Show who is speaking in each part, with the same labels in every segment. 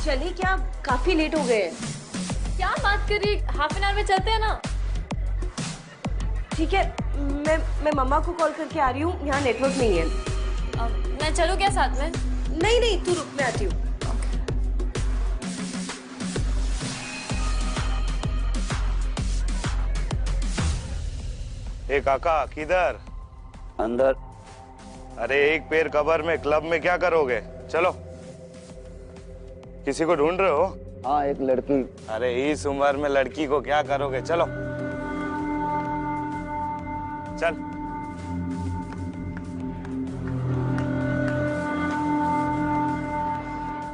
Speaker 1: चलिए क्या, काफी लेट हो गए।
Speaker 2: क्या बात करी, हाफ एन आवर में चलते हैं ना।
Speaker 1: ठीक है, मैं मम्मा को कॉल करके आ रही हूँ, यहाँ नेटवर्क नहीं है।
Speaker 2: मैं चलूँ क्या साथ में?
Speaker 1: नहीं नहीं, तू रुक, मैं आती हूँ।
Speaker 3: ए काका, किधर?
Speaker 4: अंदर।
Speaker 3: अरे एक पैर कबर में, क्लब में क्या करोगे? चलो। किसी को ढूंढ रहे हो?
Speaker 4: हाँ, एक लड़की।
Speaker 3: अरे इस उम्र में लड़की को क्या करोगे? चलो चल।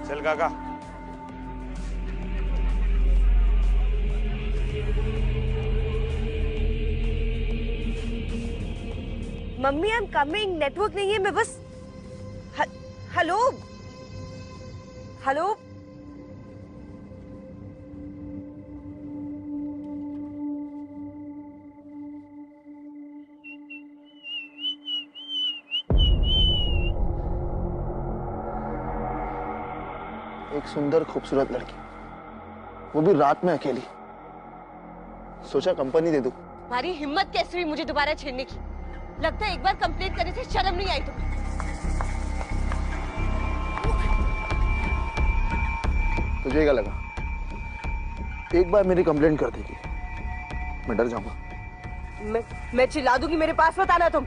Speaker 3: चल काका।
Speaker 1: Mummy I am coming, network नहीं है, मैं बस हेलो हेलो।
Speaker 5: एक सुंदर खूबसूरत लड़की, वो भी रात में अकेली। सोचा कंपनी दे दूं।
Speaker 1: तुम्हारी हिम्मत कैसे हुई मुझे दोबारा छेड़ने की? लगता है एक बार कंप्लेंट करने से शर्म नहीं आई तुम्हें।
Speaker 5: तुझे क्या लगा एक बार मेरी कंप्लेंट कर देगी मैं डर जाऊंगा?
Speaker 1: मैं चिल्ला दूंगी, मेरे पास मत आना तुम।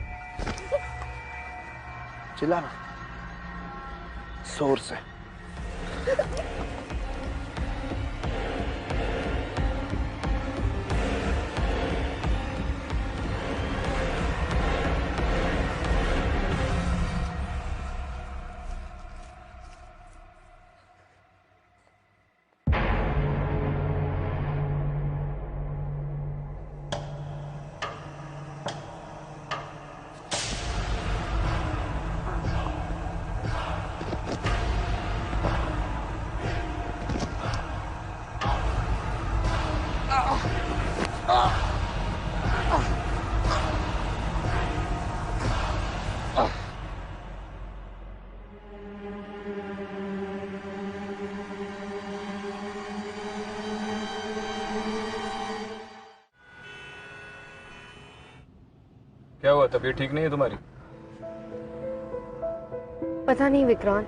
Speaker 5: चिल्लाना जोर से।
Speaker 6: क्या हुआ, तबीयत ठीक नहीं है तुम्हारी?
Speaker 7: पता नहीं विक्रांत,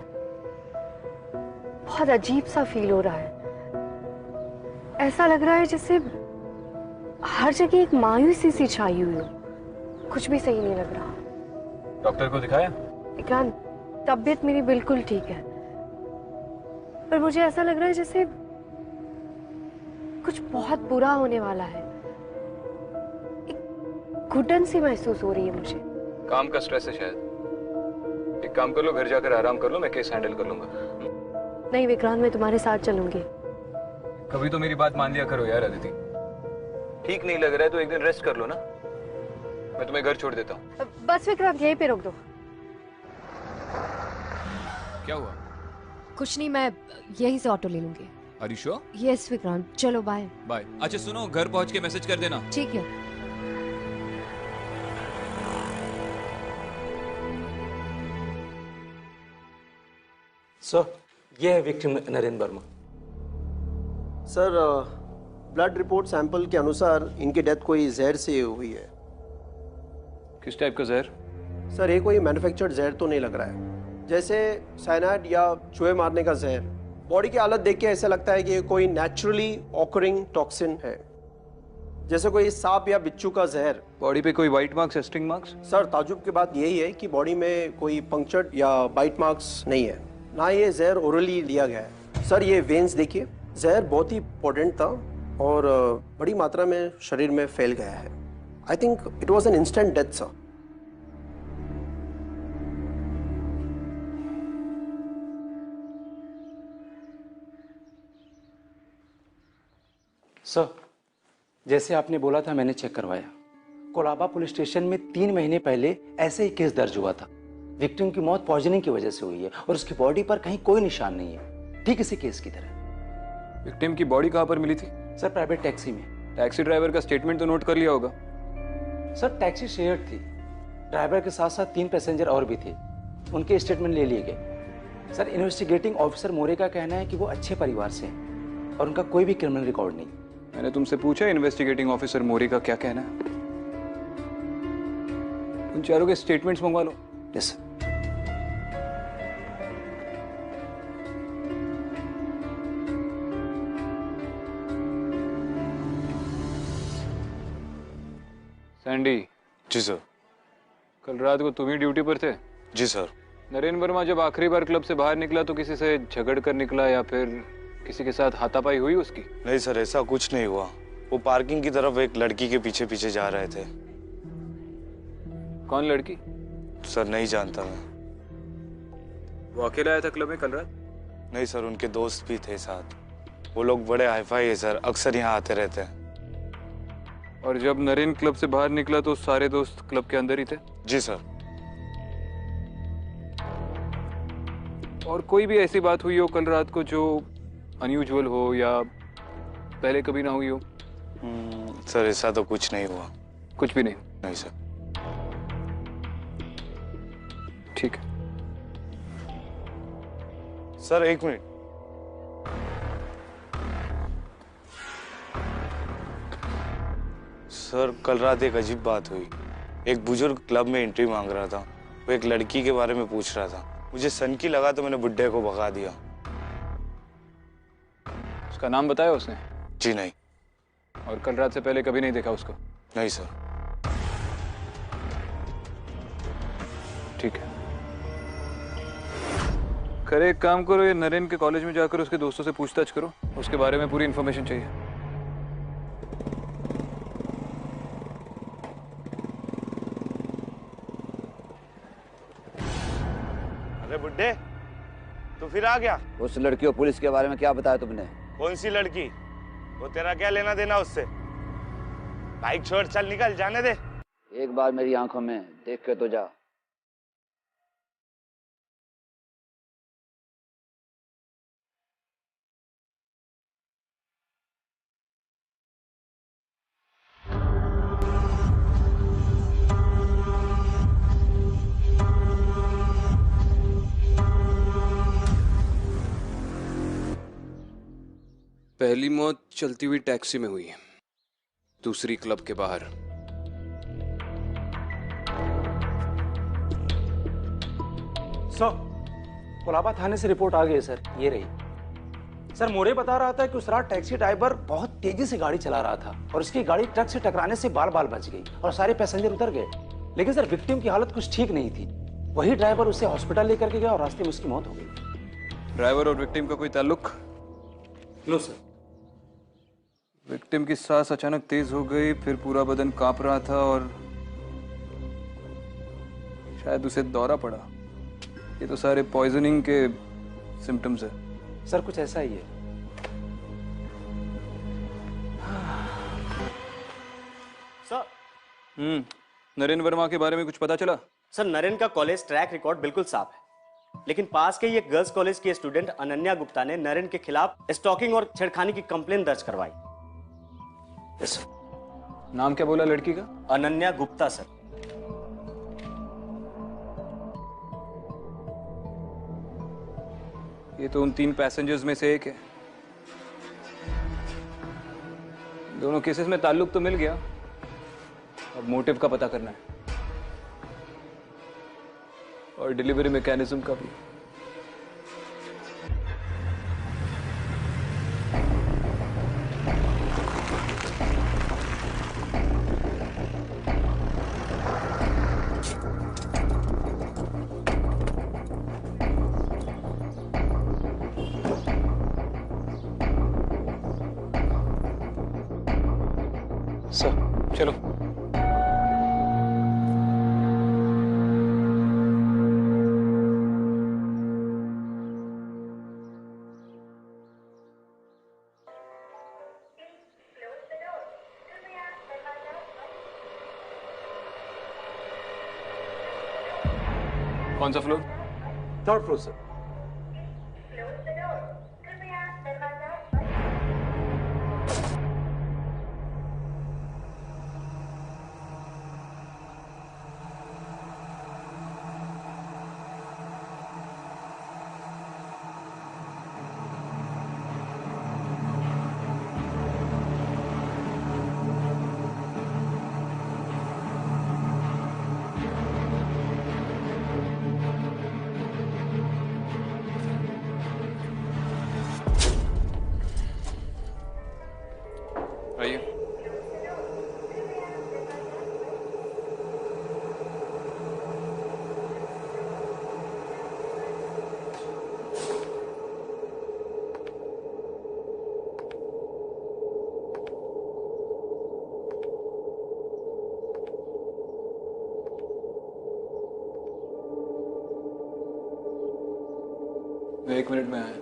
Speaker 7: बहुत अजीब सा फील हो रहा है। ऐसा लग रहा है जैसे हर जगह एक मायूसी सी छाई हुई हो। कुछ भी सही नहीं लग रहा।
Speaker 6: डॉक्टर को दिखाया?
Speaker 7: विक्रांत, तबीयत मेरी बिल्कुल ठीक है, पर मुझे ऐसा लग रहा है जैसे कुछ बहुत बुरा होने वाला है। एक घुटन सी महसूस हो रही है मुझे।
Speaker 6: काम का स्ट्रेस है शायद। एक काम कर लो, घर जाकर आराम कर लो, मैं केस हैंडल कर लूंगा।
Speaker 7: नहीं विक्रांत, मैं तुम्हारे साथ चलूंगी।
Speaker 6: कभी तो मेरी बात मान लिया करो यार अदिति। ठीक नहीं लग रहा है तो एक दिन रेस्ट कर लो ना, मैं तुम्हें घर छोड़ देता हूँ।
Speaker 7: बस विक्रांत, यहीं पे रोक दो।
Speaker 6: क्या हुआ?
Speaker 7: कुछ नहीं, मैं यहीं से ऑटो ले लूंगी।
Speaker 6: Are you sure?
Speaker 7: Yes Vikrant, चलो बाय।
Speaker 6: बाय। अच्छा सुनो, घर पहुंच के मैसेज कर देना।
Speaker 7: ठीक है।
Speaker 8: सर, ये है victim Narendra Verma.
Speaker 9: Sir, blood report sample के अनुसार इनकी डेथ कोई जहर से हुई है।
Speaker 6: किस टाइप का जहर?
Speaker 9: सर, ये कोई मैन्युफैक्चर्ड जहर तो नहीं लग रहा है, जैसे साइनाइड या चूहे मारने का जहर। बॉडी की हालत देख के ऐसा लगता है कि ये कोई नेचुरली ऑकरिंग टॉक्सिन है, जैसे कोई सांप या बिच्छू का जहर।
Speaker 6: बॉडी पे कोई वाइट मार्क्स या स्टिंग मार्क्स?
Speaker 9: सर, ताजुब की बात यही है कि बॉडी में कोई पंक्चर्ड या बाइट मार्क्स नहीं है, ना ये जहर ओरली लिया गया है। सर, ये वेन्स देखिए, जहर बहुत ही पोटेंट था और बड़ी मात्रा में शरीर में फैल गया है। I think it was an instant death sir.
Speaker 8: Sir, जैसे आपने बोला था मैंने चेक करवाया। कोलाबा पुलिस स्टेशन में 3 महीने पहले ऐसे ही केस दर्ज हुआ था। विक्टिम की मौत पॉइजनिंग की वजह से हुई है और उसकी बॉडी पर कहीं कोई निशान नहीं है, ठीक इसी केस की तरह।
Speaker 6: विक्टिम की बॉडी कहाँ पर मिली थी?
Speaker 8: सर, प्राइवेट टैक्सी में।
Speaker 6: टैक्सी ड्राइवर का स्टेटमेंट तो नोट कर लिया होगा?
Speaker 8: सर, टैक्सी शेयर थी, ड्राइवर के साथ साथ 3 पैसेंजर और भी थे, उनके स्टेटमेंट ले लिए गए। सर इन्वेस्टिगेटिंग ऑफिसर मोरे का कहना है कि वो अच्छे परिवार से हैं और उनका कोई भी क्रिमिनल रिकॉर्ड नहीं।
Speaker 6: मैंने तुमसे पूछा इन्वेस्टिगेटिंग ऑफिसर मोरे का क्या कहना है? उन चारों के स्टेटमेंट्स मंगवा लो।
Speaker 8: Yes sir.
Speaker 6: सैंडी।
Speaker 3: जी सर।
Speaker 6: कल रात को तुम ही ड्यूटी पर थे?
Speaker 3: जी सर।
Speaker 6: नरेन वर्मा जब आखिरी बार क्लब से बाहर निकला तो किसी से झगड़ कर निकला या फिर किसी के साथ हाथापाई हुई उसकी?
Speaker 3: नहीं सर, ऐसा कुछ नहीं हुआ। वो पार्किंग की तरफ एक लड़की के पीछे पीछे जा रहे थे।
Speaker 6: कौन लड़की?
Speaker 3: सर नहीं जानता मैं।
Speaker 6: वो अकेला आया था क्लब में कल रात?
Speaker 3: नहीं सर, उनके दोस्त भी थे साथ। वो लोग बड़े हाईफाई है सर, अक्सर यहाँ आते रहते हैं।
Speaker 6: और जब नरेन क्लब से बाहर निकला तो सारे दोस्त क्लब के अंदर ही थे?
Speaker 3: जी सर।
Speaker 6: और कोई भी ऐसी बात हुई हो कल रात को जो अनयूजुअल हो या पहले कभी ना हुई हो?
Speaker 3: सर ऐसा तो कुछ नहीं हुआ।
Speaker 6: कुछ भी नहीं?
Speaker 3: नहीं सर।
Speaker 6: ठीक है
Speaker 3: सर, एक मिनट। सर कल रात एक अजीब बात हुई। एक बुजुर्ग क्लब में एंट्री मांग रहा था। वो एक लड़की के बारे में पूछ रहा था। मुझे सनकी लगा तो मैंने बुड्ढे को भगा दिया।
Speaker 6: उसका नाम बताया उसने?
Speaker 3: जी नहीं।
Speaker 6: और कल रात से पहले कभी नहीं देखा उसको?
Speaker 3: नहीं सर।
Speaker 6: ठीक है। करे एक काम करो, ये नरेन के कॉलेज में जाकर उसके दोस्तों से पूछताछ करो, उसके बारे में पूरी इन्फॉर्मेशन चाहिए।
Speaker 3: अरे बुड्ढे, तू फिर आ गया?
Speaker 4: उस लड़की और पुलिस के बारे में क्या बताया तुमने?
Speaker 3: कौन सी लड़की? वो तेरा क्या लेना देना उससे? बाइक छोड़, चल निकल, जाने दे।
Speaker 4: एक बार मेरी आंखों में देख के तो जा।
Speaker 10: पहली मौत चलती हुई टैक्सी में हुई है, दूसरी क्लब के बाहर।
Speaker 8: सर, कोलाबा थाने से रिपोर्ट आ गई है सर, ये रही। सर मोरे बता रहा था कि उस रात टैक्सी ड्राइवर बहुत तेजी से गाड़ी चला रहा था और उसकी गाड़ी ट्रक से टकराने से बाल बाल बच गई और सारे पैसेंजर उतर गए। लेकिन सर विक्टिम की हालत कुछ ठीक नहीं थी। वही ड्राइवर उसे हॉस्पिटल लेकर के गया और रास्ते में उसकी मौत हो गई।
Speaker 6: ड्राइवर और विक्टिम का कोई ताल्लुक?
Speaker 8: No sir.
Speaker 6: विक्टिम की सांस अचानक तेज हो गई, फिर पूरा बदन कांप रहा था और शायद उसे दौरा पड़ा। ये तो सारे पॉइजनिंग के सिम्टम्स है।
Speaker 8: सर कुछ ऐसा ही है।
Speaker 11: सर।
Speaker 6: नरेन वर्मा के बारे में कुछ पता चला?
Speaker 11: सर नरेन का कॉलेज ट्रैक रिकॉर्ड बिल्कुल साफ है, लेकिन पास के ही एक गर्ल्स कॉलेज की स्टूडेंट अनन्या गुप्ता ने नरेन के खिलाफ स्टॉकिंग और छेड़खानी की कंप्लेंट दर्ज करवाई।
Speaker 6: यस। नाम क्या बोला लड़की का?
Speaker 11: अनन्या गुप्ता सर।
Speaker 6: ये तो उन 3 पैसेंजर्स में से एक है। दोनों केसेस में ताल्लुक तो मिल गया, अब मोटिव का पता करना है और डिलीवरी मैकेनिज्म का भी। सर चलो। कौन सा floor?
Speaker 8: 3rd floor sir.
Speaker 6: 1 minute में आया।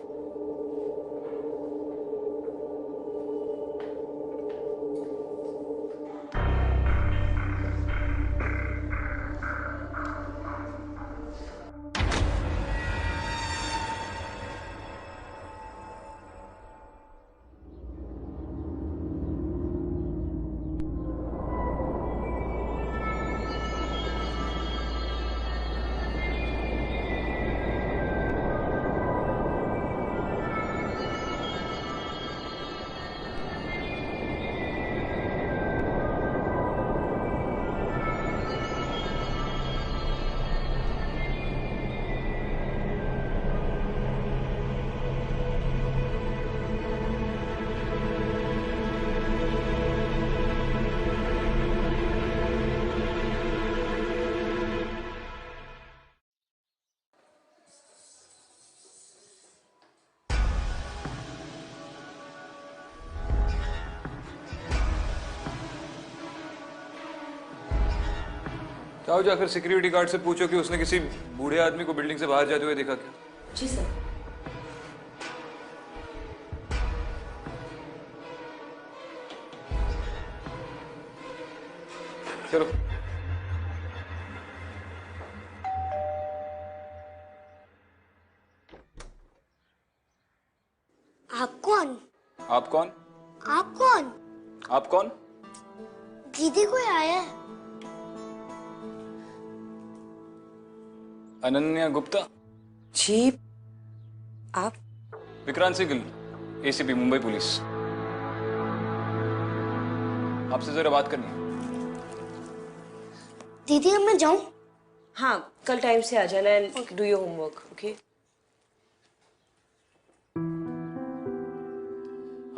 Speaker 6: जाओ जाकर सिक्योरिटी गार्ड से पूछो कि उसने किसी बूढ़े आदमी को बिल्डिंग से बाहर जाते हुए देखा क्या।
Speaker 1: जी सर।
Speaker 6: चलो।
Speaker 12: आप कौन?
Speaker 6: आप कौन?
Speaker 12: आप कौन?
Speaker 6: आप कौन?
Speaker 12: दीदी कोई आया है?
Speaker 6: अनन्या गुप्ता।
Speaker 1: जी आप?
Speaker 6: Vikrant Singh, ACP Mumbai police. आपसे जरा बात करनी है।
Speaker 12: दीदी अब मैं जाऊं?
Speaker 1: हाँ, कल टाइम से आ जाना and do your homework, okay?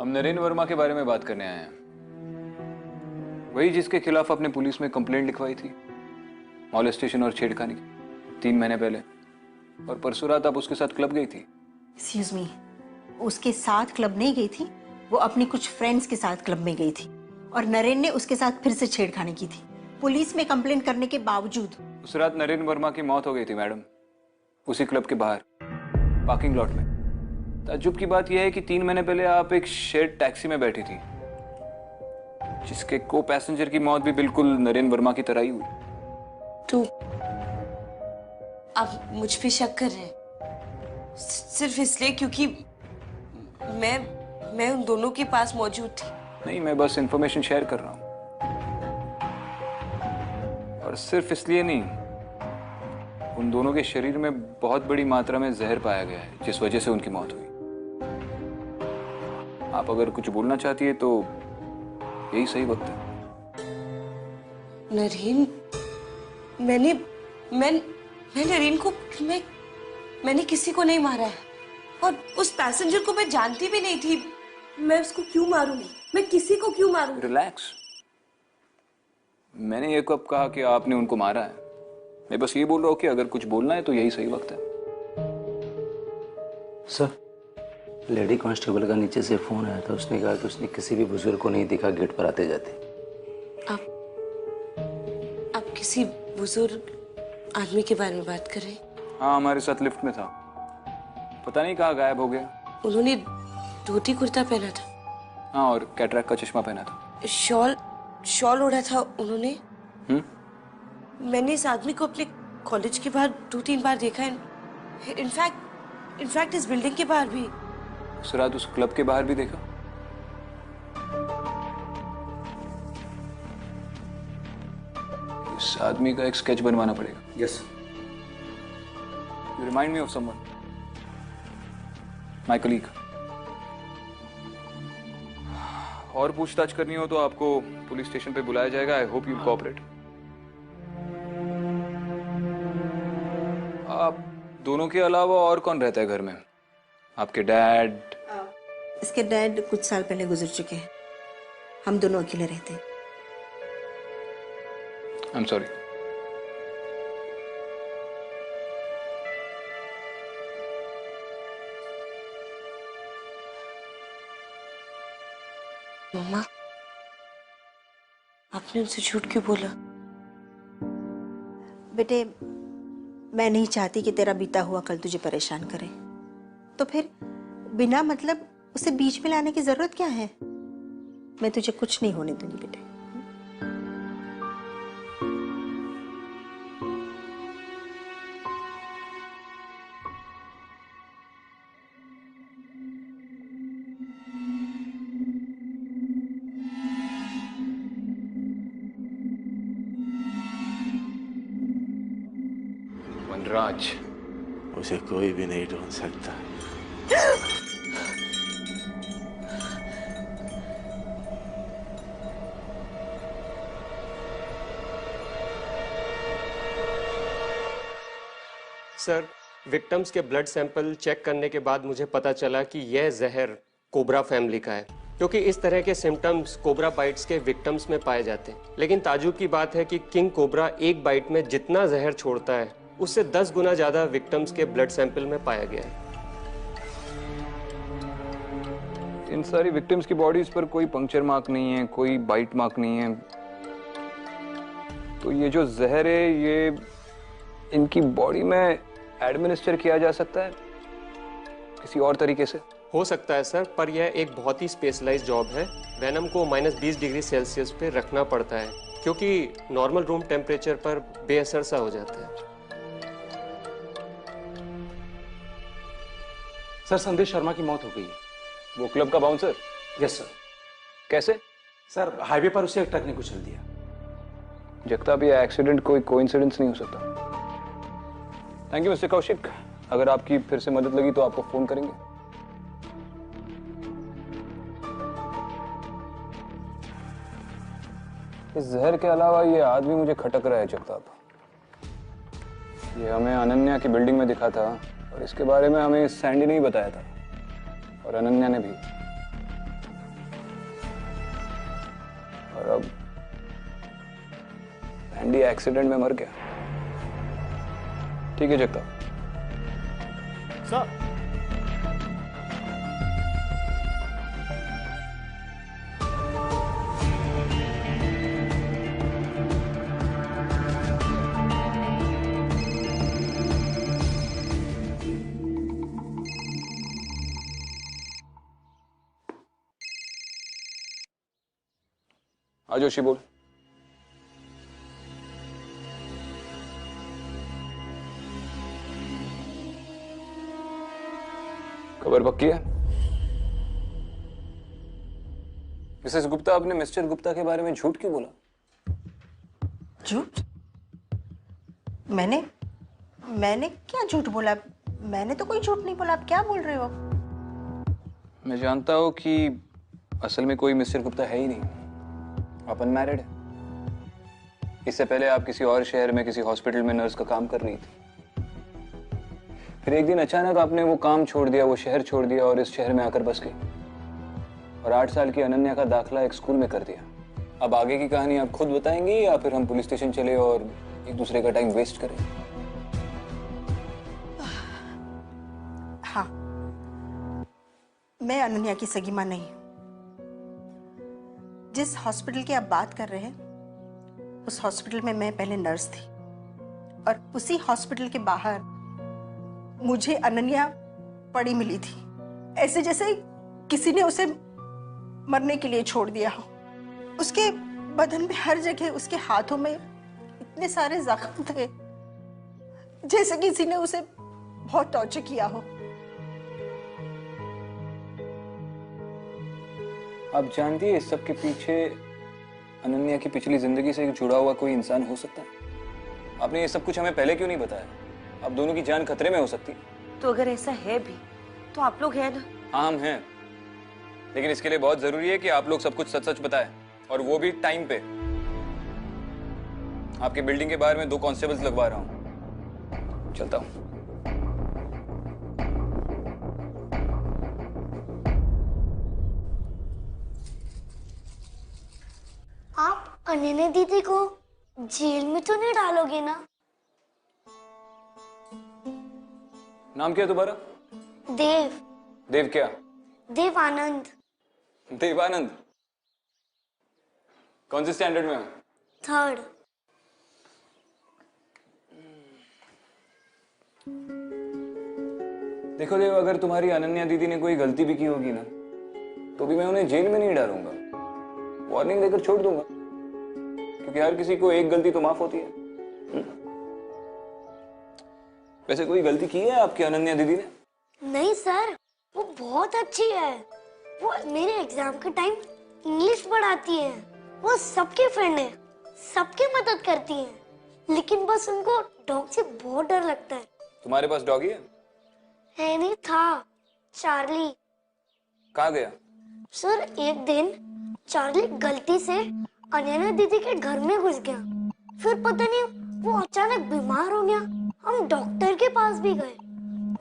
Speaker 6: हम नरेंद्र वर्मा के बारे में बात करने आए हैं। वही जिसके खिलाफ आपने पुलिस में कंप्लेंट लिखवाई थी, मॉलेस्टेशन और छेड़खानी की, 3 महीने पहले। और परसों रात आप उसके साथ क्लब गई थी।
Speaker 13: एक्सक्यूज मी, उसके साथ क्लब नहीं गई थी, वो अपनी कुछ फ्रेंड्स के साथ क्लब में गई थी और नरेन ने उसके साथ फिर से छेड़खानी की थी, पुलिस में कंप्लेंट करने के बावजूद।
Speaker 6: उस रात नरेंद्र वर्मा की मौत हो गई थी मैडम, उसी क्लब के बाहर पार्किंग लॉट में। ताज्जुब की बात यह है कि 3 महीने पहले आप एक शेयर्ड टैक्सी में बैठी थी, जिसके को पैसेंजर की मौत भी बिल्कुल नरेंद्र वर्मा की तरह ही हुई।
Speaker 1: तो आप मुझ पे शक कर रहे हैं सिर्फ इसलिए क्योंकि मैं उन दोनों के पास मौजूद थी?
Speaker 6: नहीं, मैं बस इंफॉर्मेशन शेयर कर रहा हूं। और सिर्फ इसलिए नहीं, उन दोनों के शरीर में बहुत बड़ी मात्रा में जहर पाया गया है, जिस वजह से उनकी मौत हुई। आप अगर कुछ बोलना चाहती है तो यही सही वक्त है।
Speaker 1: नरेन, मैं नरेन को मैंने किसी को नहीं मारा है और उस पैसेंजर को मैं जानती भी नहीं थी। मैं उसको क्यों मारूंगी? मैं किसी को क्यों मारूंगी?
Speaker 6: रिलैक्स। मैंने ये कब कहा कि आपने उनको मारा है? मैं बस ये बोल रहा हूँ कि अगर कुछ बोलना है तो यही सही वक्त है।
Speaker 8: सर, लेडी कांस्टेबल का नीचे से फोन आया था। उसने कहा कि उसने किसी भी बुजुर्ग को नहीं देखा गेट पर आते जाते।
Speaker 1: आप किसी बुजुर्ग आदमी के बारे में बात कर रहे हैं?
Speaker 6: हाँ, हमारे साथ लिफ्ट में था, पता नहीं कहाँ गायब हो गया।
Speaker 1: उन्होंने धोती कुर्ता पहना था।
Speaker 6: हाँ, और कैटरैक्ट का चश्मा पहना था।
Speaker 1: शॉल ओढ़ा था उन्होंने। मैंने इस आदमी को अपने कॉलेज के बाहर 2-3 बार देखा है। इनफैक्ट इस बिल्डिंग के बाहर भी।
Speaker 6: उस रात उस क्लब के बाहर भी देखा। इस आदमी का एक स्केच बनवाना पड़ेगा।
Speaker 8: Yes.
Speaker 6: You remind me of someone. My colleague. और पूछताछ करनी हो तो आपको पुलिस स्टेशन पे बुलाया जाएगा। I hope you cooperate. आप दोनों के अलावा और कौन रहता है घर में? आपके डैड?
Speaker 13: इसके डैड कुछ साल पहले गुजर चुके हैं, हम दोनों अकेले रहते हैं।
Speaker 6: I'm sorry.
Speaker 1: मम्मा, आपने उनसे झूठ क्यों बोला?
Speaker 13: बेटे, मैं नहीं चाहती कि तेरा बीता हुआ कल तुझे परेशान करे। तो फिर बिना मतलब उसे बीच में लाने की जरूरत क्या है? मैं तुझे कुछ नहीं होने दूंगी बेटे।
Speaker 6: वनराज,
Speaker 14: उसे कोई भी नहीं ढूंढ सकता।
Speaker 9: सर, विक्टिम्स के ब्लड सैंपल चेक करने के बाद मुझे पता चला कि यह जहर कोबरा फैमिली का है, क्योंकि इस तरह के सिम्टम्स कोबरा बाइट्स के विक्टिम्स में पाए जाते हैं। लेकिन ताजुब की बात है कि किंग कोबरा एक बाइट में जितना जहर छोड़ता है उससे 10 गुना ज्यादा विक्टिम्स के ब्लड सैंपल में पाया गया है।
Speaker 6: इन सारी विक्टिम्स की बॉडीज पर कोई पंक्चर मार्क नहीं है, कोई बाइट मार्क नहीं है, तो ये जो जहर है ये इनकी बॉडी में एडमिनिस्टर किया जा सकता है किसी और तरीके से?
Speaker 9: हो सकता है सर, पर यह एक बहुत ही स्पेशलाइज्ड जॉब है। वेनम को -20 डिग्री सेल्सियस पे रखना पड़ता है, क्योंकि नॉर्मल रूम टेम्परेचर पर बेअसर सा हो जाता है।
Speaker 8: सर, संदेश शर्मा की मौत हो गई है।
Speaker 6: वो क्लब का बाउंसर?
Speaker 8: Yes sir.
Speaker 6: कैसे?
Speaker 8: सर, हाईवे पर उसे एक ट्रक ने कुचल दिया।
Speaker 6: जगताप, ये एक्सीडेंट कोई कोइंसिडेंस नहीं हो सकता। Thank you mister Kaushik. अगर आपकी फिर से मदद लगी तो आपको फोन करेंगे। इस जहर के अलावा ये आदमी मुझे खटक रहा है जगताप। ये हमें अनन्या की बिल्डिंग में दिखा था और इसके बारे में हमें सैंडी ने ही बताया था, और अनन्या ने भी। और अब सैंडी एक्सीडेंट में मर गया। ठीक है जगताप।
Speaker 11: सर,
Speaker 6: हाँ जोशी बोल। खबर पक्की है? मिसेस गुप्ता, आपने मिस्टर गुप्ता के बारे में झूठ क्यों बोला?
Speaker 13: झूठ? मैंने क्या झूठ बोला? मैंने तो कोई झूठ नहीं बोला। आप क्या बोल रहे हो?
Speaker 6: मैं जानता हूं कि असल में कोई मिस्टर गुप्ता है ही नहीं। आप अनमैरिड है। इससे पहले आप किसी और शहर में किसी हॉस्पिटल में नर्स का काम कर रही थी। फिर एक दिन अचानक आपने वो काम छोड़ दिया, वो शहर छोड़ दिया और इस शहर में आकर बस गई। और 8 साल की अनन्या का दाखला एक स्कूल में कर दिया। अब आगे की कहानी आप खुद बताएंगी या फिर हम पुलिस स्टेशन चले और एक दूसरे का टाइम वेस्ट करें?
Speaker 13: हाँ, मैं अनन्या की सगी मां नहीं। जिस हॉस्पिटल की आप बात कर रहे हैं उस हॉस्पिटल में मैं पहले नर्स थी, और उसी हॉस्पिटल के बाहर मुझे अनन्या पड़ी मिली थी, ऐसे जैसे किसी ने उसे मरने के लिए छोड़ दिया हो। उसके बदन में हर जगह, उसके हाथों में इतने सारे जख्म थे जैसे किसी ने उसे बहुत टॉर्चर किया हो।
Speaker 6: आप जानती है इस सब के पीछे अनन्या की पिछली जिंदगी से जुड़ा हुआ कोई इंसान हो सकता है? आपने ये सब कुछ हमें पहले क्यों नहीं बताया? अब दोनों की जान खतरे में हो सकती है।
Speaker 1: तो अगर ऐसा है भी तो आप लोग हैं ना?
Speaker 6: हाँ, हम हैं, लेकिन इसके लिए बहुत जरूरी है कि आप लोग सब कुछ सच सच बताएं, और वो भी टाइम पे। आपके बिल्डिंग के बाहर में 2 कांस्टेबल्स लगवा रहा हूं। चलता हूं।
Speaker 12: आप अनन्या दीदी को जेल में तो नहीं डालोगे ना?
Speaker 6: नाम क्या है तुम्हारा?
Speaker 12: देव।
Speaker 6: देव क्या?
Speaker 12: देव आनंद।
Speaker 6: देवानंद। कौन से स्टैंडर्ड में हो?
Speaker 12: 3rd।
Speaker 6: देखो देव, अगर तुम्हारी अनन्या दीदी ने कोई गलती भी की होगी ना, तो भी मैं उन्हें जेल में नहीं डालूंगा, वार्निंग देकर छोड़ दूंगा, क्योंकि हर किसी को एक गलती तो माफ होती है। वैसे कोई गलती की है आपकी अनन्या दीदी ने?
Speaker 12: नहीं सर, वो बहुत अच्छी है। वो मेरे एग्जाम के टाइम इंग्लिश पढ़ाती है। वो सबके फ्रेंड है, सबकी मदद करती है, लेकिन बस उनको डॉग से बहुत डर लगता है।
Speaker 6: तुम्हारे पास डॉगी है?
Speaker 12: नहीं था, चार्ली।
Speaker 6: कहाँ गया?
Speaker 12: सर एक दिन चार्ली गलती से अनन्या दीदी के घर में घुस गया, फिर पता नहीं वो अचानक बीमार हो गया। हम डॉक्टर के पास भी गए,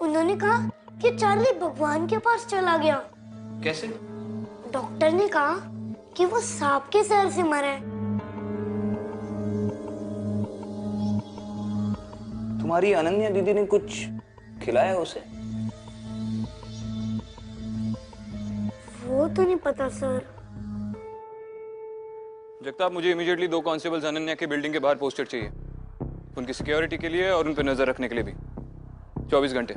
Speaker 12: उन्होंने कहा कि चार्ली भगवान के पास चला गया।
Speaker 6: कैसे?
Speaker 12: डॉक्टर ने कहा कि वो सांप के जहर से मरा है।
Speaker 6: तुम्हारी अनन्या दीदी ने कुछ खिलाया उसे?
Speaker 12: वो तो नहीं पता सर।
Speaker 6: जगताप, मुझे इमीडिएटली 2 कांस्टेबल्स अनन्या के बिल्डिंग के बाहर पोस्टेड चाहिए, उनकी सिक्योरिटी के लिए और उन पर नजर रखने के लिए भी। 24 घंटे।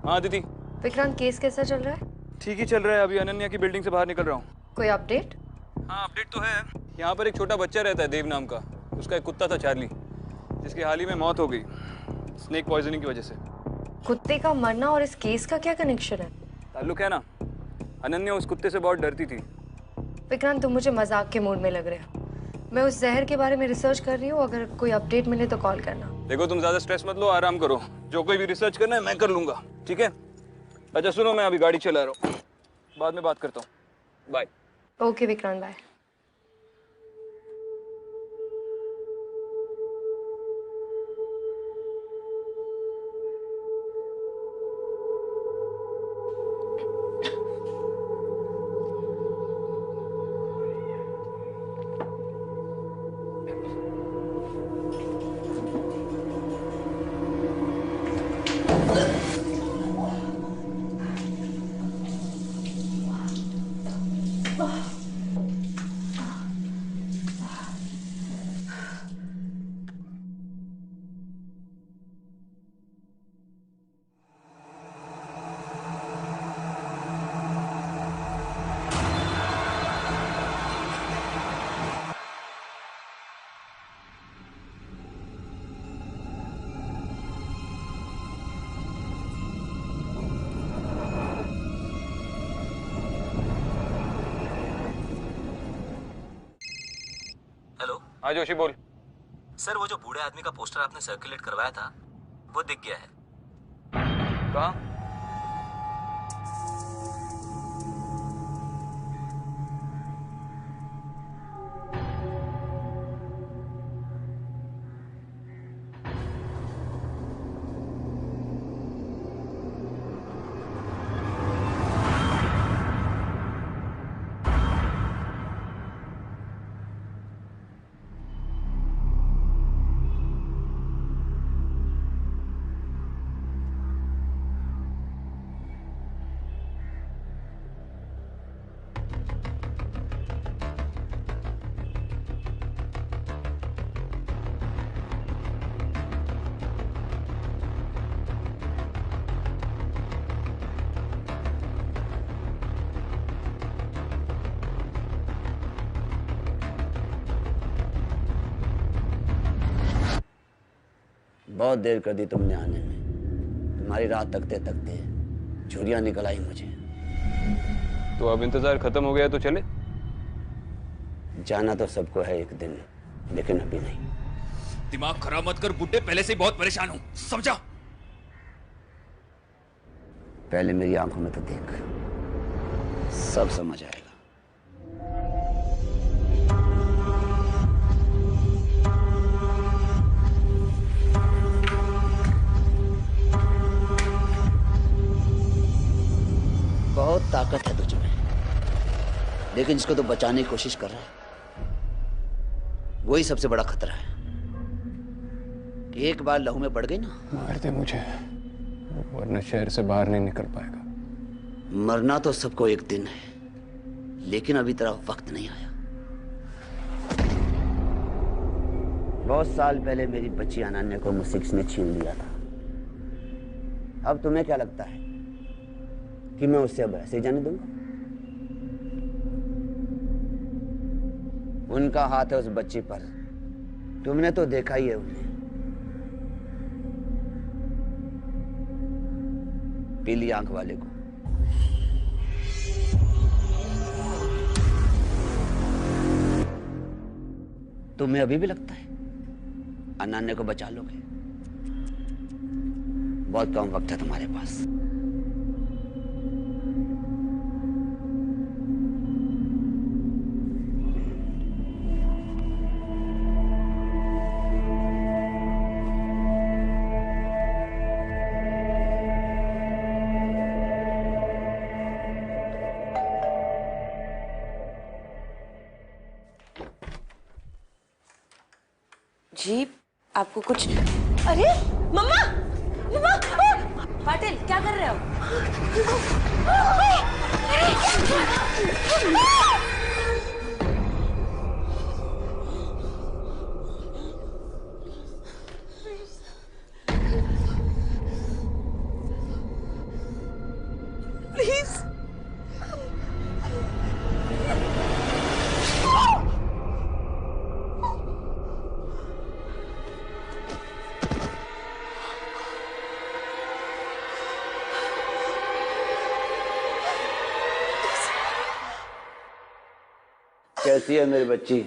Speaker 6: हाँ दीदी।
Speaker 7: विक्रांत, केस कैसा चल रहा है?
Speaker 6: ठीक ही चल रहा है, अभी अनन्या की बिल्डिंग से बाहर निकल रहा हूँ।
Speaker 7: कोई अपडेट?
Speaker 6: हाँ अपडेट तो है। यहाँ पर एक छोटा बच्चा रहता है देव नाम का, उसका एक कुत्ता था चार्ली, जिसकी हाल ही में मौत हो गई स्नेक पॉइजनिंग की वजह से।
Speaker 7: कुत्ते का मरना और इस केस का क्या कनेक्शन है?
Speaker 6: ताल्लुक है ना, अनन्या उस कुत्ते से बहुत डरती थी।
Speaker 7: विक्रांत, तुम मुझे मजाक के मूड में लग रहे हो। मैं उस जहर के बारे में रिसर्च कर रही हूँ, अगर कोई अपडेट मिले तो कॉल करना।
Speaker 6: देखो तुम ज्यादा स्ट्रेस मत लो, आराम करो, जो कोई भी रिसर्च करना है मैं कर लूंगा, ठीक है? अच्छा सुनो, मैं अभी गाड़ी चला रहा हूँ, बाद में बात करता हूँ, bye.
Speaker 7: Okay Vikrant, bye.
Speaker 15: Hello.
Speaker 6: हाँ जोशी बोल।
Speaker 15: सर, वो जो बूढ़े आदमी का पोस्टर आपने सर्कुलेट करवाया था वो दिख गया है।
Speaker 6: कहाँ?
Speaker 4: बहुत देर कर दी तुमने आने में। तुम्हारी रात तकते तकते झुर्रियाँ निकल आई मुझे।
Speaker 6: तो अब इंतजार खत्म हो गया तो चले?
Speaker 4: जाना तो सबको है एक दिन, लेकिन अभी नहीं।
Speaker 15: दिमाग खराब मत कर बुड्ढे, पहले से ही बहुत परेशान हूं, समझा?
Speaker 4: पहले मेरी आंखों में तो देख, सब समझ आएगा। बहुत ताकत है तुझ में, लेकिन इसको तो बचाने की कोशिश कर रहा है। वही सबसे बड़ा खतरा है कि एक बार लहू में पड़ गई ना।
Speaker 6: मार दे मुझे, वरना शहर से बाहर नहीं निकल पाएगा।
Speaker 4: मरना तो सबको एक दिन है, लेकिन अभी तेरा वक्त नहीं आया। बहुत साल पहले मेरी बच्ची अनन्या को मुझसे किसने छीन लिया था। अब तुम्हें क्या लगता है कि मैं उससे अब ऐसे ही जाने दूंगा? उनका हाथ है उस बच्ची पर, तुमने तो देखा ही है उन्हें। पीली आंख वाले को। तुम्हें अभी भी लगता है अनन्या को बचा लोगे? बहुत कम वक्त है तुम्हारे पास।
Speaker 1: जी आपको कुछ? अरे मम्मा, मम्मा! पाटिल क्या कर रहे हो? प्लीज
Speaker 4: कैसी है मेरी बच्ची?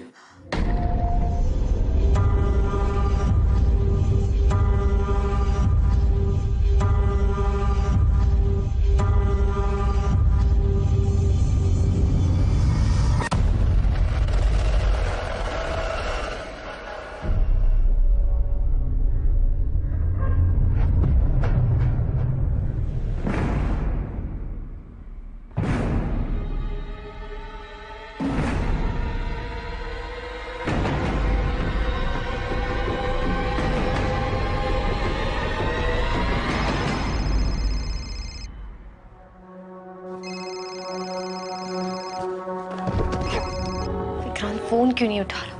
Speaker 7: फोन क्यों नहीं उठा रहा?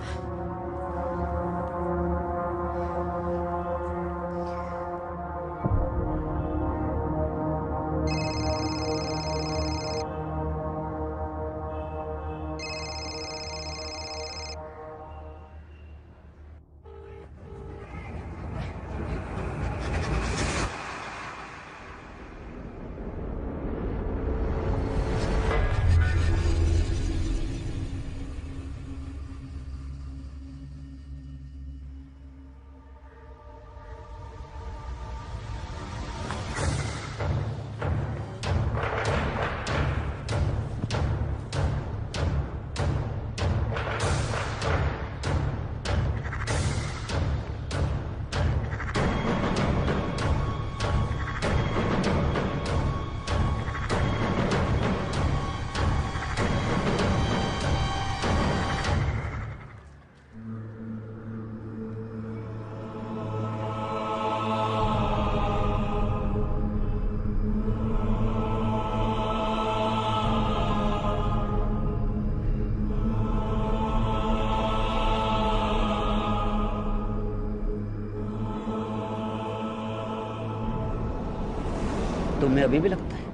Speaker 4: तुम्हें अभी भी लगता है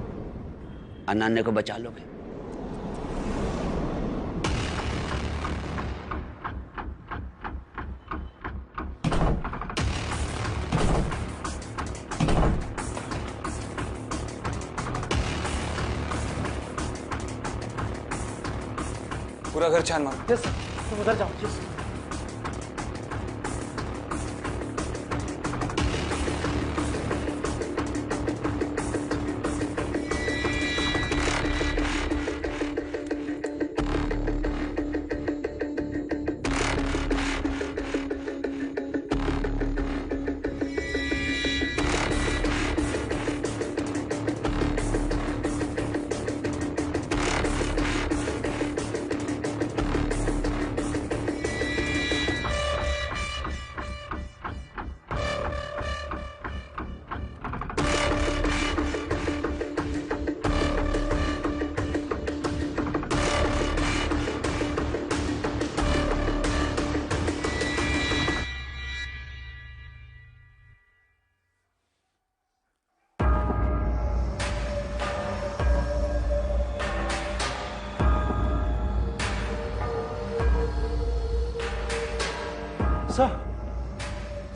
Speaker 4: अनन्या को बचा लोगे?
Speaker 6: पूरा घर छान मारो।
Speaker 8: यस तुम उधर जाओ। यस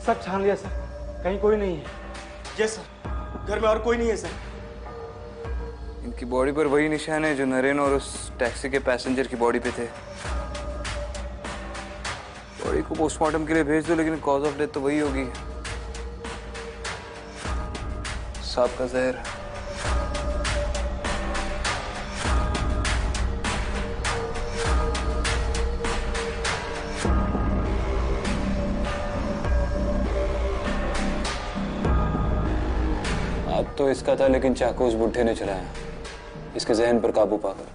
Speaker 8: सब छान लिया सर, कहीं कोई नहीं है।
Speaker 11: यस सर, घर में और कोई नहीं है सर।
Speaker 6: इनकी बॉडी पर वही निशान है जो नरेन और उस टैक्सी के पैसेंजर की बॉडी पे थे। बॉडी को पोस्टमार्टम के लिए भेज दो, लेकिन कॉज ऑफ डेथ तो वही होगी, सांप का जहर। हाथ तो इसका था, लेकिन चाकू उस बुढ़े ने चलाया, इसके जहन पर काबू पाकर।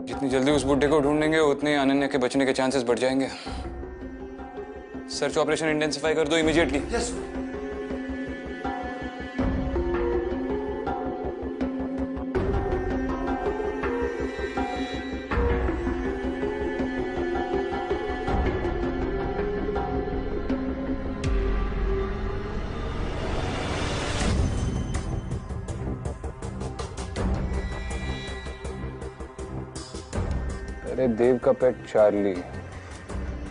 Speaker 6: जितनी जल्दी उस बुढ़े को ढूंढेंगे उतने अनन्या के बचने के चांसेस बढ़ जाएंगे। सर्च ऑपरेशन इंटेंसिफाई कर दो इमीडिएटली।
Speaker 5: यस।
Speaker 6: अरे देव का पेट चार्ली,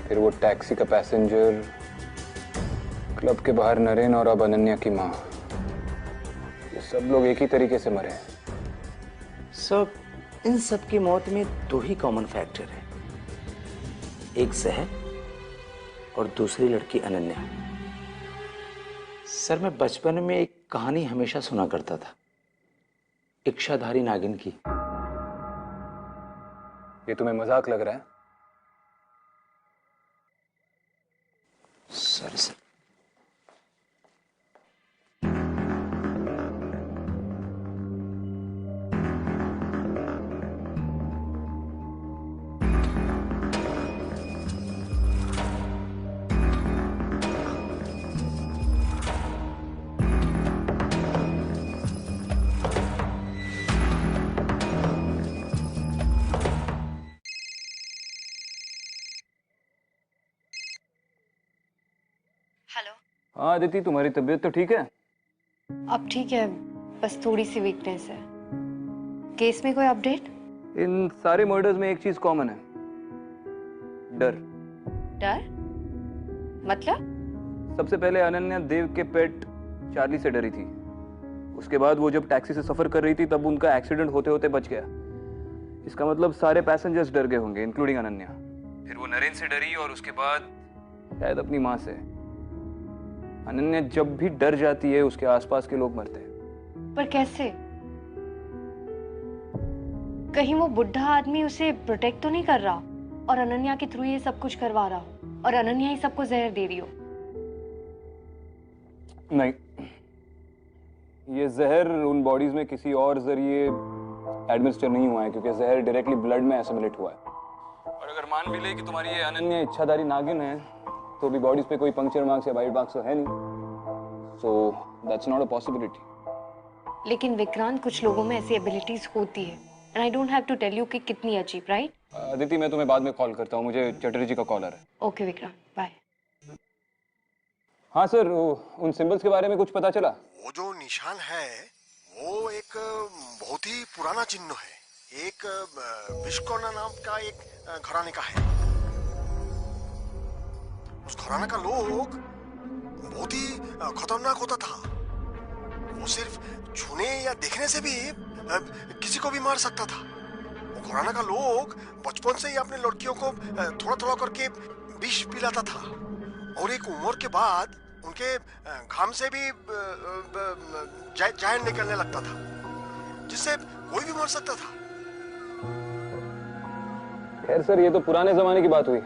Speaker 6: फिर वो टैक्सी का पैसेंजर, क्लब के बाहर नरेन और अब अनन्या की माँ, ये सब लोग एक ही तरीके से मरे।
Speaker 8: सब इन सब की मौत में दो ही कॉमन फैक्टर है, एक जहर और दूसरी लड़की अनन्या। सर मैं बचपन में एक कहानी हमेशा सुना करता था, इच्छाधारी नागिन की।
Speaker 6: ये तुम्हें मजाक लग रहा है?
Speaker 8: Sir
Speaker 7: hello.
Speaker 6: हाँ अदिति, तुम्हारी तबीयत तो ठीक है?
Speaker 7: अब ठीक है, बस थोड़ी सी वीकनेस है। केस में कोई अपडेट?
Speaker 6: इन सारे मर्डर्स में एक चीज कॉमन है, डर।
Speaker 7: डर? मतलब?
Speaker 6: सबसे पहले अनन्या देव के पेट चार्ली से डरी थी। उसके बाद वो जब टैक्सी से सफर कर रही थी तब उनका एक्सीडेंट होते होते बच गया। इसका मतलब सारे पैसेंजर्स डर गए होंगे, इंक्लूडिंग अनन्या। फिर वो नरेन से डरी और उसके बाद शायद अपनी माँ से। अनन्या जब भी डर जाती है उसके आसपास के लोग मरते हैं।
Speaker 7: पर कैसे? कहीं वो बुढ़ा आदमी उसे प्रोटेक्ट तो नहीं कर रहा और अनन्या के थ्रू ये सब कुछ करवा रहा हो और अनन्या ही सबको जहर दे रही हो?
Speaker 6: नहीं, ये जहर उन बॉडीज में किसी और जरिए एडमिनिस्टर नहीं हुआ है, क्योंकि जहर डायरेक्टली ब्लड में एसिमिलेट हुआ है। और अगर मान भी ले कि तुम्हारी ये अनन्या इच्छाधारी नागिन है, तो भी बॉडीज पे कोई पंक्चर मार्क्स या बाइट मार्क्स तो है नहीं, so that's not a possibility.
Speaker 7: लेकिन विक्रांत, कुछ लोगों में ऐसी एबिलिटीज होती है, and I don't have to tell you कि कितनी अजीब, राइट?
Speaker 6: अदिति, मैं तुम्हें बाद में कॉल करता हूँ, मुझे चटर्जी का कॉल आ रहा है।
Speaker 7: Okay Vikrant, bye.
Speaker 6: हाँ सर, उन सिंबल्स के बारे में कुछ पता चला?
Speaker 16: वो जो निशान है वो एक बहुत ही पुराना चिन्ह है, एक विश्वकर्मा नाम का एक घराने का है। उस घराने का लोग बहुत ही खतरनाक होता था। वो सिर्फ छूने या देखने से भी किसी को भी मार सकता था। वो घराने का लोग बचपन से ही अपने लड़कियों को थोड़ा थोड़ा करके विष पिलाता था, और एक उम्र के बाद उनके घाम से भी जहर निकलने लगता था, जिससे कोई भी मर सकता था।
Speaker 6: खैर सर, ये तो पुराने जमाने की बात हुई,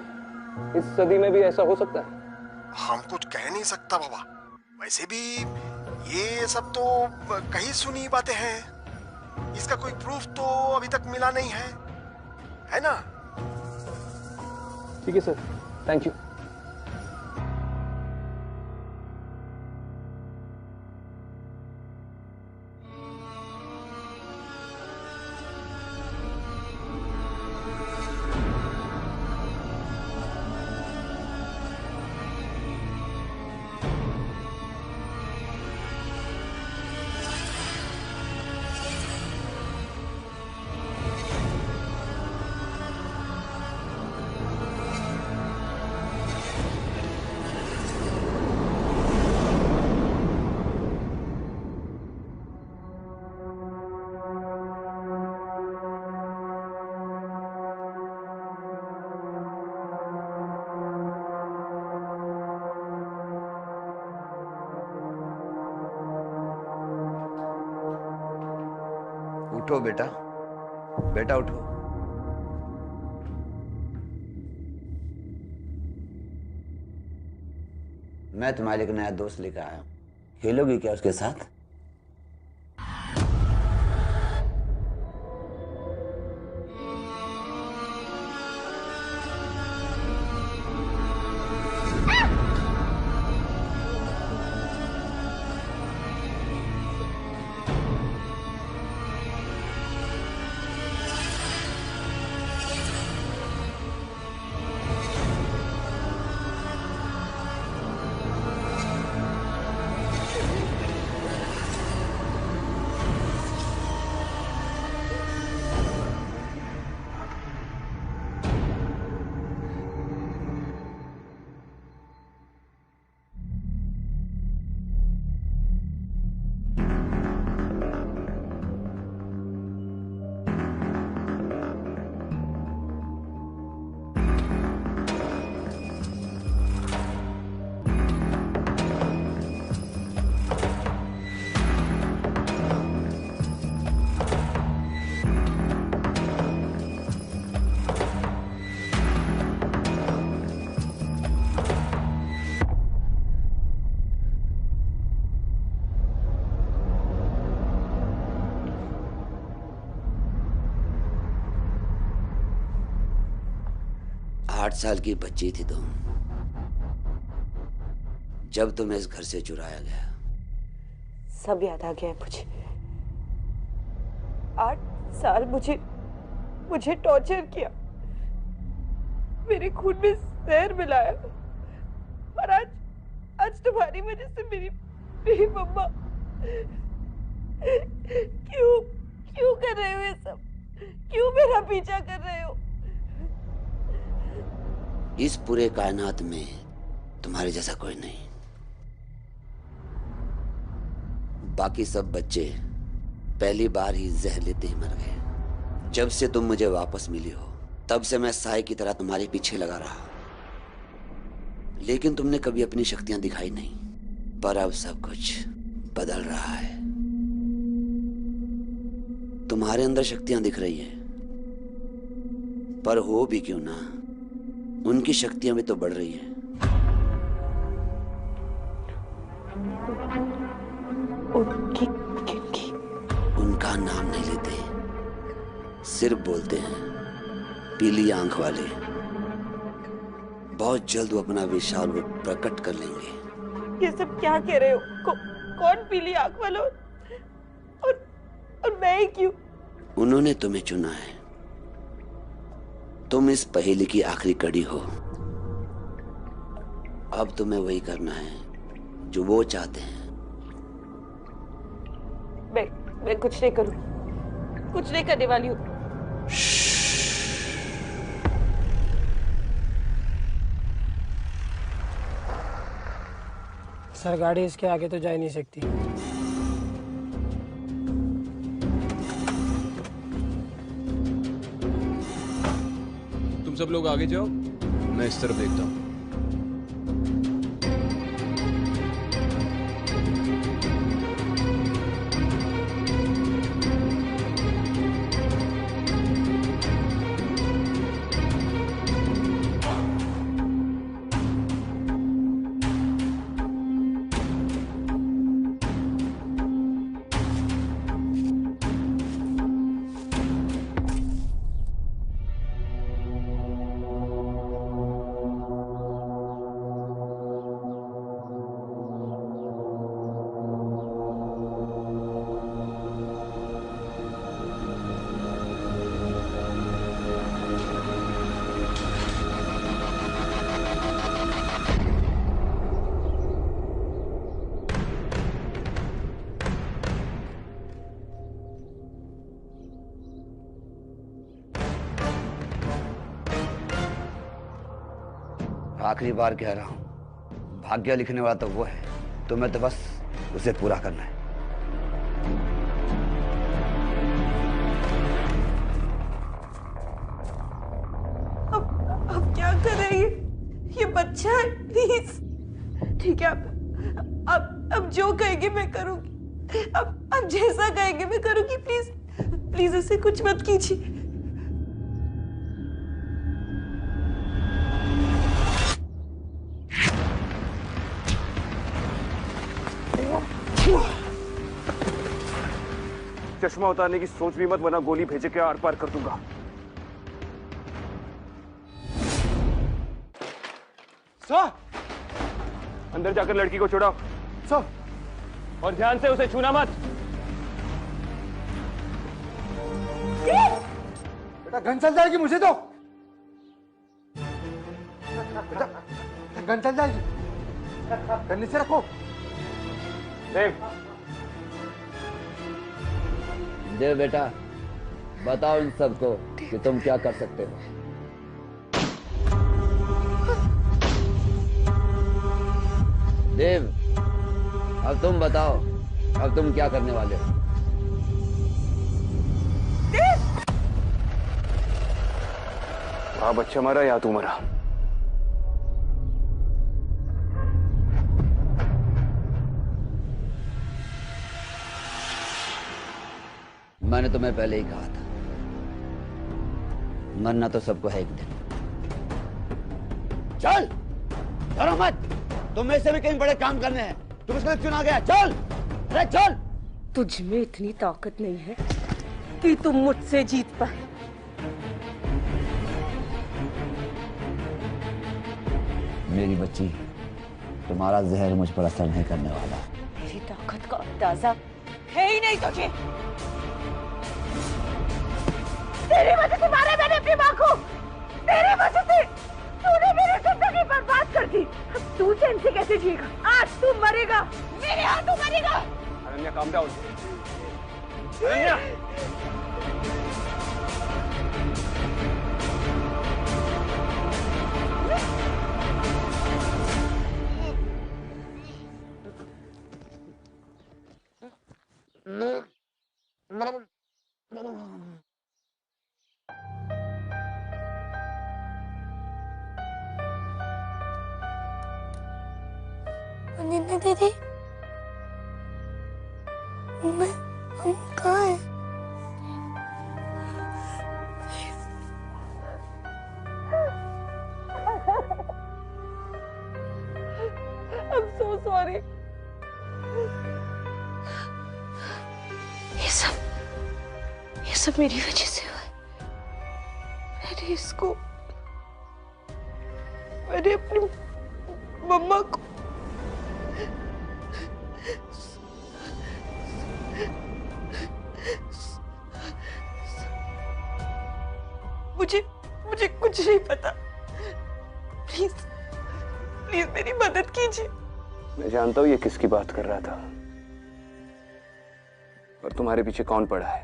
Speaker 6: इस सदी में भी ऐसा हो सकता है?
Speaker 16: हम कुछ कह नहीं सकता बाबा। वैसे भी ये सब तो कहीं सुनी बातें हैं, इसका कोई प्रूफ तो अभी तक मिला नहीं है ना?
Speaker 6: ठीक है सर, थैंक यू।
Speaker 4: उठो बेटा, बेटा उठो। मैं तुम्हारे लिए एक नया दोस्त लेकर आया हूं, खेलोगी क्या उसके साथ? आठ साल की बच्ची थी तुम जब तुम्हें इस घर से चुराया गया।
Speaker 1: सब याद आ गया है मुझे। 8 साल मुझे टॉर्चर किया, मेरे खून में जहर मिलाया, और आज तुम्हारी वजह से मेरी मम्मा। क्यों कर रहे हो ये सब? क्यों मेरा पीछा कर रहे हो?
Speaker 4: इस पूरे कायनात में तुम्हारे जैसा कोई नहीं। बाकी सब बच्चे पहली बार ही जहर लेते ही मर गए। जब से तुम मुझे वापस मिली हो तब से मैं साए की तरह तुम्हारे पीछे लगा रहा, लेकिन तुमने कभी अपनी शक्तियां दिखाई नहीं। पर अब सब कुछ बदल रहा है। तुम्हारे अंदर शक्तियां दिख रही है, पर हो भी क्यों ना, उनकी शक्तियां भी तो बढ़ रही हैं। उनका नाम नहीं लेते, सिर्फ बोलते हैं पीली आंख वाले। बहुत जल्द वो अपना विशाल रूप प्रकट कर लेंगे।
Speaker 1: ये सब क्या कह रहे हो? कौन पीली आंख वाला? और मैं ही क्यों?
Speaker 4: उन्होंने तुम्हें चुना है। तुम इस पहेली की आखिरी कड़ी हो। अब तुम्हें वही करना है जो वो चाहते हैं।
Speaker 1: मैं कुछ नहीं करूं, कुछ नहीं करने वाली हूं।
Speaker 17: सर गाड़ी इसके आगे तो जा ही नहीं सकती।
Speaker 10: तुम सब लोग आगे जाओ, मैं इस तरफ देखता हूँ।
Speaker 4: आखिरी बार कह रहा हूं, भाग्य लिखने वाला तो वो है, तुम्हें तो बस उसे पूरा करना है।
Speaker 1: अब क्या कर रहे हैं? ये बच्चा है, प्लीज। ठीक है, अब जो कहेंगे मैं करूंगी। अब जैसा कहेंगे मैं करूंगी, प्लीज प्लीज उसे कुछ मत कीजिए।
Speaker 6: चश्मा उतारने की सोच भी मत, वरना गोली भेजे के आर पार कर दूंगा।
Speaker 5: सर,
Speaker 6: अंदर जाकर लड़की को छुड़ाओ।
Speaker 5: सर,
Speaker 6: और ध्यान से उसे छूना मत।
Speaker 5: बेटा गन चल जाएगी, मुझे दो। बेटा गन चल जाएगी, गन नीचे रखो।
Speaker 4: देव बेटा, बताओ इन सबको कि तुम क्या कर सकते हो। देव, अब तुम बताओ, अब तुम क्या करने वाले हो?
Speaker 6: हाँ, बच्चा मरा या तू मरा।
Speaker 4: मैंने तुम्हें पहले ही कहा था, मरना तो सबको है एक दिन। चल, डरो मत, तुम्हें से भी कहीं बड़े काम करने हैं। तुम इसके लिए चुना गया, चल, अरे चल।
Speaker 1: तुझ में इतनी ताकत नहीं है कि तुम मुझसे जीत पाए।
Speaker 4: मेरी बच्ची, तुम्हारा जहर मुझ पर असर नहीं करने वाला।
Speaker 1: मेरी ताकत का अंदाजा है ही नहीं तुझे। तेरी वजह से मारा मैंने अपनी माँ को, तेरी वजह से तूने मेरी जिंदगी बर्बाद कर दी। अब तू चैन से कैसे जिएगा? आज तू मरेगा, मेरे हाथों मरेगा।
Speaker 6: Ananya, calm down. अनन्या,
Speaker 12: अनन्या दीदी, हम कहाँ हैं?
Speaker 1: I'm so sorry. ये सब मेरी वजह से हुआ है। मैंने अपनी मम्मा को मुझे कुछ नहीं पता। प्लीज प्लीज मेरी मदद कीजिए।
Speaker 6: मैं जानता हूं ये किसकी बात कर रहा था, और तुम्हारे पीछे कौन पड़ा है।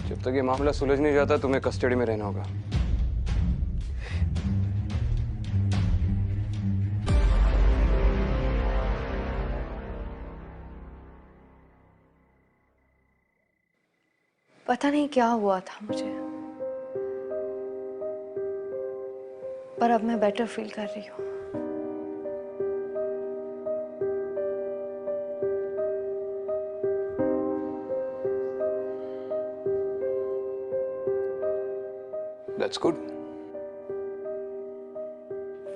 Speaker 6: जब तक ये मामला सुलझ नहीं जाता, तुम्हें कस्टडी में रहना होगा।
Speaker 7: पता नहीं क्या हुआ था मुझे, पर अब मैं बेटर फील कर रही हूँ।
Speaker 6: That's good.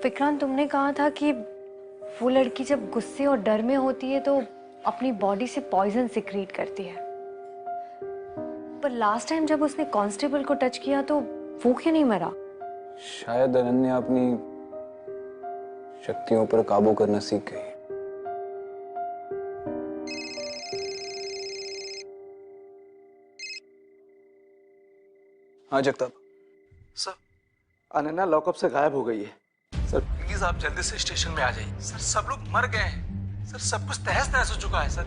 Speaker 7: विक्रांत, तुमने कहा था कि वो लड़की जब गुस्से और डर में होती है तो अपनी बॉडी से पॉइजन सिक्रीट करती है, पर लास्ट टाइम जब उसने कांस्टेबल को टच किया तो वो क्यों नहीं मरा?
Speaker 6: शायद अनन्या अपनी शक्तियों पर काबू करना सीख गई। हाँ जगताप।
Speaker 8: सर, अनन्या लॉकअप से गायब हो गई है। सर प्लीज आप जल्दी से स्टेशन में आ जाइए। सर सब लोग मर गए हैं। सर सब कुछ तहस नहस हो चुका है। सर